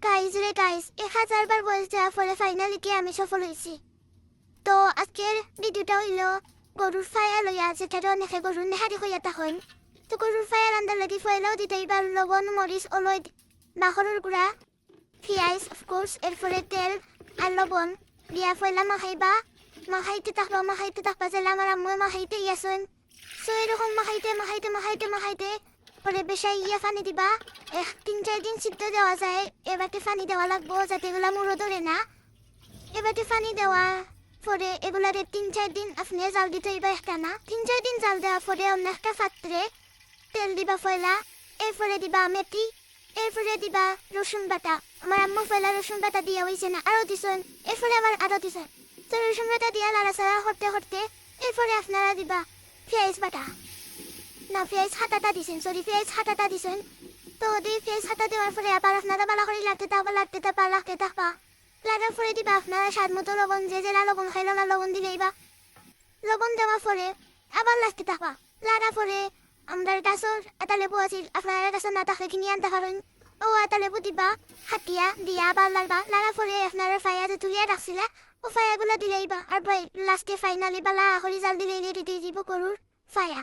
Guys 1000 বার বয়স দেওয়ার পরে ফাইনালি কি আমি সফল হয়েছি। তো আজকের ভিডিওটা হইল গরুর ফায়া লইয়া, যেটা অনেকে গরুর নেহারি হইয়া তখন। তো গরুর ফায়া রান্দার লাগি ফয়লাও দিতে এবার লবণ, মরিচ, অলৈদ, বাখরের গুঁড়া, পিঁয়াজ অফকোর্স, এরপরে তেল আর লবণ দিয়া ফয়লা মাখাইতে থাকবা যেন আমার আম্মুয়ে মাখাইতে ইয়াছেন। সো এরকম মাখাইতে পরে বেশাই ইয়া পানি দিবা। 3-4 দিন সিদ্ধ দেওয়া যায়, এবারে পানি দেওয়া লাগবো যাতে এগুলা মুড়ো ধরে না। এবারে পানি দেওয়া পরে এগুলারে 3-4 দিন আপনি জাল দিতে হইবা একটা না। 3-4 দিন জাল দেওয়ার পরে অন্য একটা পাত্রে তেল দিবা ফয়লা, এরপরে দিবা মেথি, এরপরে দিবা রসুন বাটা। আমার আম্মু ফয়লা রসুন বাটা দিয়া হয়েছে না, আরও দিছেন, এরপরে আবার আরও দিছেন। তো রসুন বাটা দিয়া লাড়াচাড়া করতে এরপরে আপনারা দিবা পেঁয়াজ বাটা, না পেঁয়াজ হাতাটা দিছেন, পেঁয়াজ হাতাটা দিছেন। তো পেঁয়াজ হাতা দেওয়ার পরে আবার আপনারা বালা করে লাগতে থাকবা। লাগার পরে দিবা আপনারা স্বাদ মতো লবণ, যে লবণ খাইল না লবণ দিলেইবা। লবণ দেওয়ার পরে আবার লাগতে থাকবা। লাগার পরে আমরা গাছের এটা লেবু আছিল, আপনারা গাছের না থাকলে কিনে আনতে পারেন। ও এটা লেবু দিবা, হাতিয়া দিয়া আবার লাগার পরে আপনারা ফায়া যে তুলিয়া রাখছিলে ও ফায়াগুলো দিলেইবা। আর লাস্টে ফাইনালি বালা আখরি জাল দিলে রেডি দিয়ে দিব গরুর ফায়া।